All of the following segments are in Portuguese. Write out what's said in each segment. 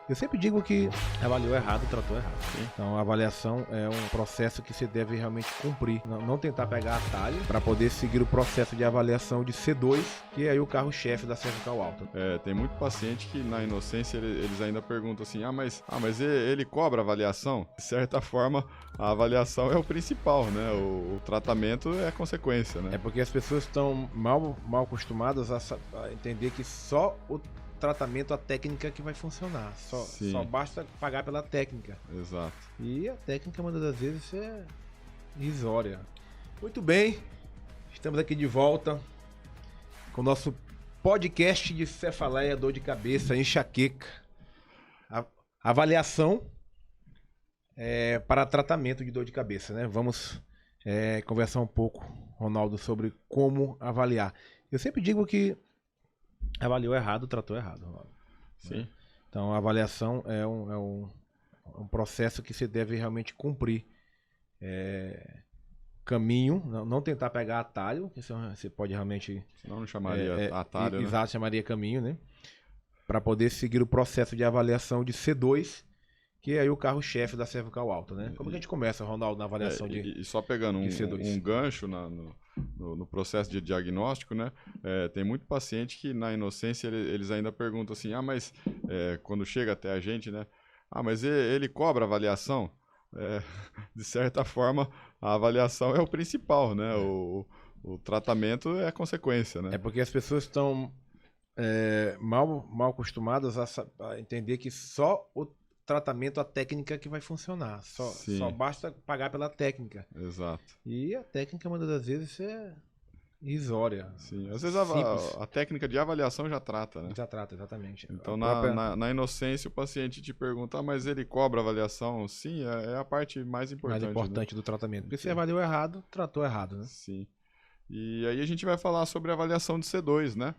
Eu sempre digo que avaliou errado, tratou errado. Então a avaliação é um processo que você deve realmente cumprir. Não tentar pegar atalho para poder seguir o processo de avaliação de C2, que é aí o carro-chefe da cervical alta. Tem muito paciente que na inocência eles ainda perguntam assim, mas ele cobra avaliação? De certa forma, a avaliação é o principal, né? O tratamento é a consequência, né? É porque as pessoas estão mal acostumadas a entender que só o tratamento, a técnica que vai funcionar. Só basta pagar pela técnica. Exato. E a técnica, muitas das vezes, é irrisória. Muito bem, estamos aqui de volta com o nosso podcast de cefaleia, dor de cabeça, enxaqueca. Avaliação para tratamento de dor de cabeça, né? Vamos conversar um pouco, Ronaldo, sobre como avaliar. Eu sempre digo que avaliou errado, tratou errado, Ronaldo. Sim. Então a avaliação é um processo que você deve realmente cumprir. Caminho, não tentar pegar atalho, que você pode realmente... Senão não chamaria atalho, né? Exato, chamaria caminho, né? Para poder seguir o processo de avaliação de C2, que é aí o carro-chefe da cervical alta, né? Como que a gente começa, Ronaldo, na avaliação de E só pegando um gancho no processo de diagnóstico, né? Tem muito paciente que na inocência eles ainda perguntam assim, mas quando chega até a gente, né? Mas ele cobra avaliação? De certa forma, a avaliação é o principal, né? O tratamento é a consequência, né? É porque as pessoas estão mal acostumadas a entender que só o tratamento, a técnica que vai funcionar. Só basta pagar pela técnica. Exato. E a técnica, muitas das vezes, é irrisória. Sim, às vezes a técnica de avaliação já trata, né? Já trata, exatamente. Então, na inocência, o paciente te pergunta, mas ele cobra avaliação? Sim, é a parte mais importante. Mais importante, né? Do tratamento. Porque Sim. se avaliou errado, tratou errado, né? Sim. E aí a gente vai falar sobre a avaliação de C2, né?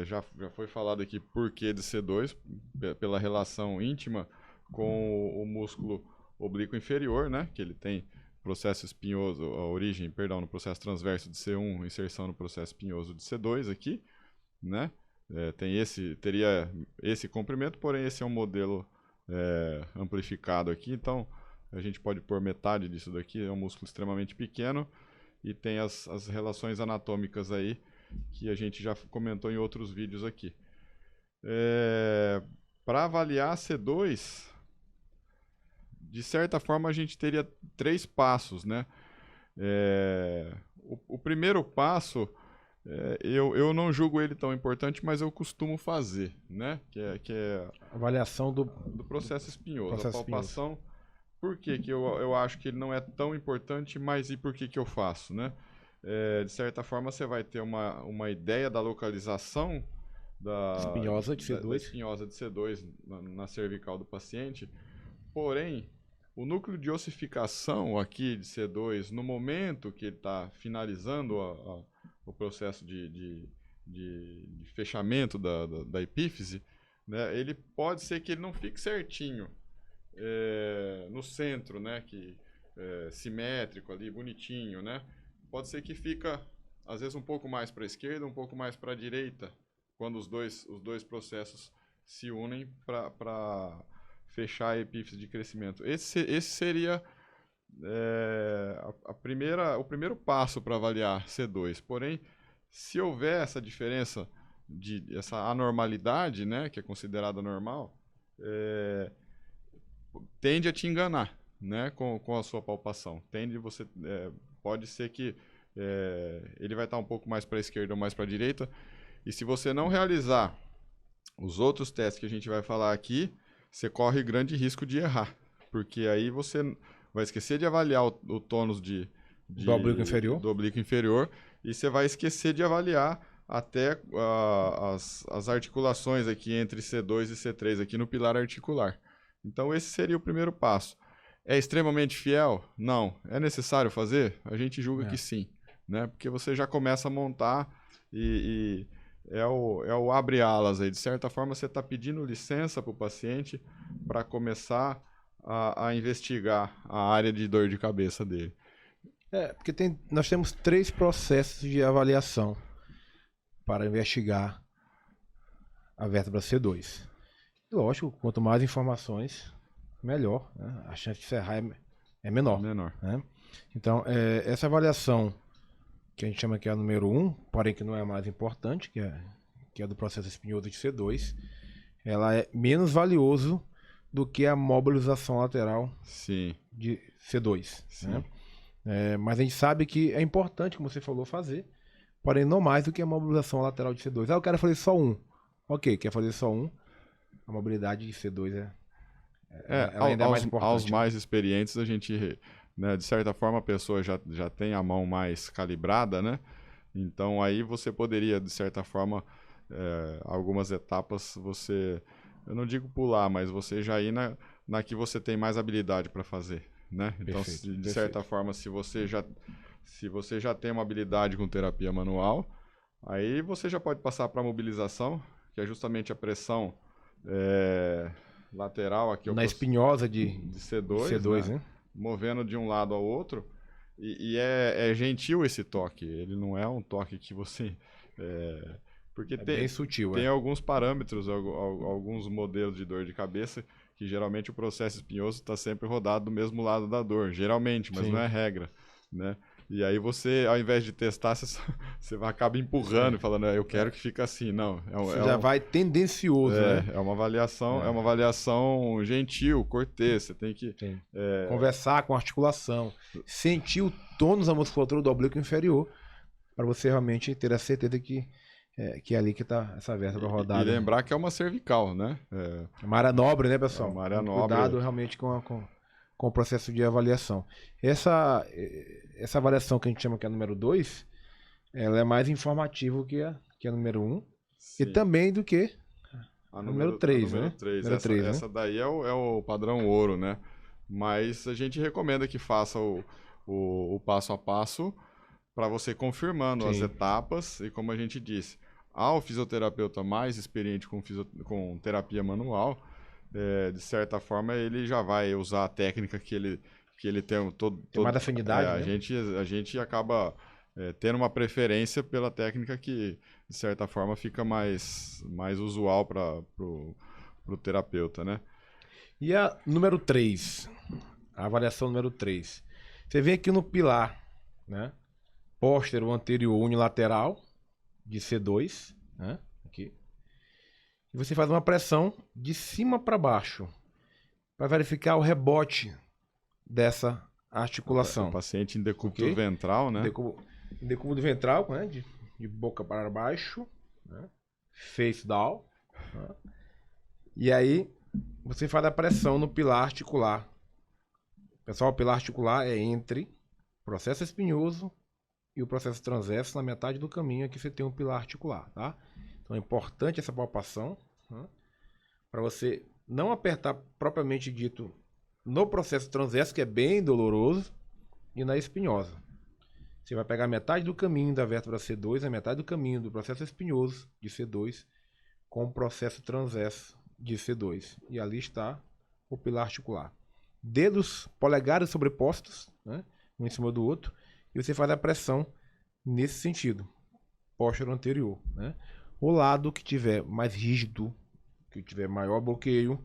Já foi falado aqui por que de C2, pela relação íntima com o músculo oblíquo inferior, né? Que ele tem processo espinhoso, no processo transverso de C1, inserção no processo espinhoso de C2 aqui, né? Teria esse comprimento, porém esse é um modelo amplificado aqui, então a gente pode pôr metade disso daqui, é um músculo extremamente pequeno e tem as relações anatômicas aí que a gente já comentou em outros vídeos aqui. Para avaliar C2, de certa forma a gente teria 3 passos, né? O primeiro passo, eu não julgo ele tão importante, mas eu costumo fazer, né? Que é avaliação do processo espinhoso, processo a palpação. Por que eu acho que ele não é tão importante, mas e por que eu faço, né? De certa forma, você vai ter uma ideia da localização da espinhosa de C2, da espinhosa de C2 na cervical do paciente. Porém, o núcleo de ossificação aqui de C2, no momento que ele está finalizando o processo de fechamento da epífise, né, ele pode ser que ele não fique certinho no centro, né, simétrico ali, bonitinho, né? Pode ser que fica, às vezes, um pouco mais para a esquerda, um pouco mais para a direita, quando os dois processos se unem para fechar a epífise de crescimento. Esse seria o primeiro passo para avaliar C2. Porém, se houver essa diferença, essa anormalidade, né, que é considerada normal, tende a te enganar, né, com a sua palpação. Pode ser que ele vai estar um pouco mais para a esquerda ou mais para a direita. E se você não realizar os outros testes que a gente vai falar aqui, você corre grande risco de errar. Porque aí você vai esquecer de avaliar o tônus do oblíquo inferior e você vai esquecer de avaliar até as articulações aqui entre C2 e C3 aqui no pilar articular. Então esse seria o primeiro passo. É extremamente fiel? Não. É necessário fazer? A gente julga que sim, né? Porque você já começa a montar e é o abre alas aí. De certa forma, você está pedindo licença para o paciente para começar a investigar a área de dor de cabeça dele. Porque nós temos 3 processos de avaliação para investigar a vértebra C2. Lógico, quanto mais informações, melhor, né? A chance de você errar é menor. Né? Então, essa avaliação, que a gente chama que é a número 1, porém que não é a mais importante, que é a do processo espinhoso de C2, ela é menos valioso do que a mobilização lateral Sim. de C2. Sim. Né? Mas a gente sabe que é importante, como você falou, fazer, porém não mais do que a mobilização lateral de C2. Eu quero fazer só um. Ok, quer fazer só um. A mobilidade de C2 ela ainda é mais importante. Aos mais experientes, a gente, né, de certa forma, a pessoa já tem a mão mais calibrada, né? Então aí você poderia, de certa forma, algumas etapas eu não digo pular, mas você já ir na que você tem mais habilidade para fazer, né? Então, de certa forma, se você já tem uma habilidade com terapia manual, aí você já pode passar para a mobilização, que é justamente a pressão lateral aqui na espinhosa de C2, né? Movendo de um lado ao outro, e é gentil esse toque, ele não é um toque que você... porque bem sutil, tem alguns parâmetros, alguns modelos de dor de cabeça, que geralmente o processo espinhoso está sempre rodado do mesmo lado da dor, geralmente, mas não é regra, né? E aí você, ao invés de testar, você acaba empurrando e falando, eu quero que fique assim. Não, você já vai tendencioso, né? É uma avaliação gentil, cortês. Você tem que conversar com a articulação, sentir o tônus da musculatura do oblíquo inferior, para você realmente ter a certeza que é ali que está essa vértebra rodada. E lembrar que é uma cervical, né? Uma área nobre, né, pessoal? Uma área nobre. Cuidado realmente com o processo de avaliação. Essa avaliação que a gente chama que é a número 2, ela é mais informativa que a número 1, e também do que a número 3, né? Essa daí é o padrão ouro, né? Mas a gente recomenda que faça o passo a passo para você confirmando as etapas, e como a gente disse, ao fisioterapeuta mais experiente com terapia manual, de certa forma ele já vai usar a técnica que ele tem tem mais afinidade, né? A gente acaba tendo uma preferência pela técnica que, de certa forma, fica mais usual para o terapeuta, né? E a número 3, a avaliação número 3. Você vem aqui no pilar, né? Póstero anterior unilateral de C2, né? Aqui. E você faz uma pressão de cima para baixo para verificar o rebote dessa articulação. O paciente em decúbito ventral, né? Em decúbito ventral, né? De boca para baixo, né? Face down. Né? E aí você faz a pressão no pilar articular. Pessoal, o pilar articular é entre processo espinhoso e o processo transverso. Na metade do caminho aqui você tem um pilar articular, tá? Então é importante essa palpação, né? Para você não apertar propriamente dito no processo transverso, que é bem doloroso, e na espinhosa. Você vai pegar metade do caminho da vértebra C2, a metade do caminho do processo espinhoso de C2 com o processo transverso de C2. E ali está o pilar articular. Dedos polegares sobrepostos, né? Um em cima do outro, e você faz a pressão nesse sentido, póstero anterior, né? O lado que tiver mais rígido, que tiver maior bloqueio,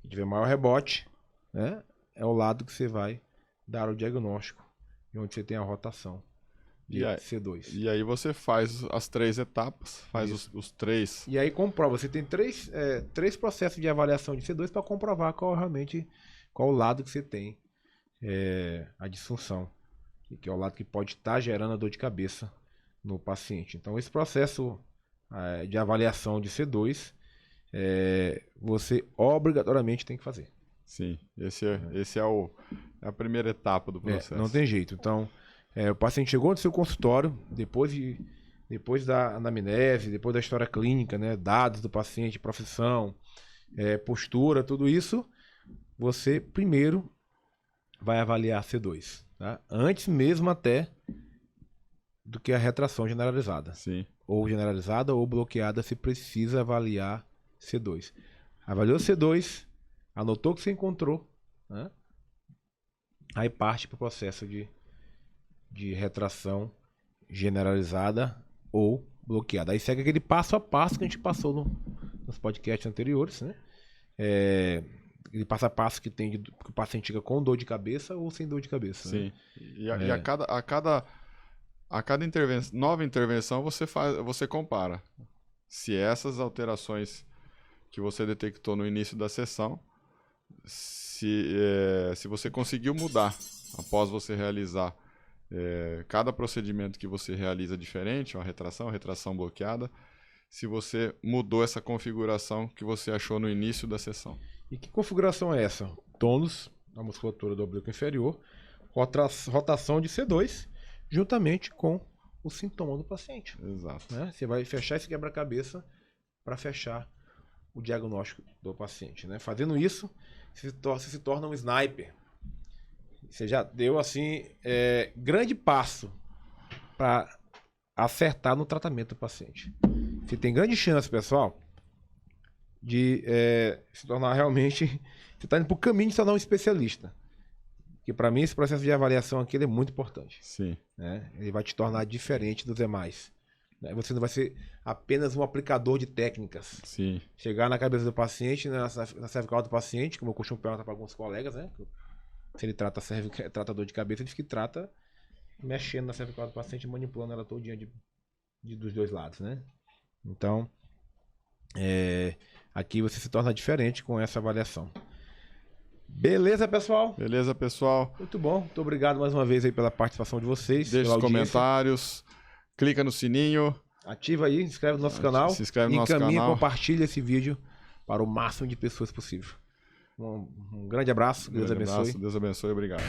que tiver maior rebote, né? É o lado que você vai dar o diagnóstico, onde você tem a rotação de C2. E aí você faz as 3 etapas, faz os 3. E aí comprova, você tem três processos de avaliação de C2 para comprovar qual o lado que você tem a disfunção, que é o lado que pode estar gerando a dor de cabeça no paciente. Então esse processo de avaliação de C2, você obrigatoriamente tem que fazer. Sim, esse é a primeira etapa do processo. Não tem jeito. Então, o paciente chegou no seu consultório, depois da anamnese, depois da história clínica, né, dados do paciente, profissão, postura, tudo isso, você primeiro vai avaliar C2, tá? Antes mesmo até do que a retração generalizada. Sim. Ou generalizada ou bloqueada, se precisa avaliar C2. Avaliou C2, anotou o que você encontrou, né? Aí parte para o processo de retração generalizada ou bloqueada. Aí segue aquele passo a passo que a gente passou nos podcasts anteriores, né? aquele passo a passo que tem que o paciente fica com dor de cabeça ou sem dor de cabeça. Sim. Né? E a cada nova intervenção você compara se essas alterações que você detectou no início da sessão, se você conseguiu mudar após você realizar cada procedimento que você realiza diferente, uma retração bloqueada, se você mudou essa configuração que você achou no início da sessão. E que configuração é essa? Tônus na musculatura do oblíquo inferior, rotação de C2, juntamente com o sintoma do paciente. Exato. Né? Você vai fechar esse quebra-cabeça para fechar o diagnóstico do paciente. Né? Fazendo isso, você se torna um sniper. Você já deu assim grande passo para acertar no tratamento do paciente. Você tem grande chance, pessoal, de se tornar realmente... Você está indo para o caminho de se tornar um especialista. Porque para mim esse processo de avaliação aqui ele é muito importante. Sim. Né? Ele vai te tornar diferente dos demais. Né? Você não vai ser apenas um aplicador de técnicas. Sim. Chegar na cabeça do paciente, na cervical do paciente, como eu costumo perguntar para alguns colegas, né? Se ele trata dor de cabeça, ele diz que trata mexendo na cervical do paciente, manipulando ela todinha dos dois lados, né? Então, aqui você se torna diferente com essa avaliação. Beleza, pessoal? Beleza, pessoal. Muito bom. Muito obrigado mais uma vez aí pela participação de vocês. Deixe os comentários, clica no sininho. Ativa aí, se inscreve no nosso canal. Se inscreve no nosso encaminha canal. E compartilha esse vídeo para o máximo de pessoas possível. Um grande abraço. Deus abençoe. Deus abençoe. Obrigado.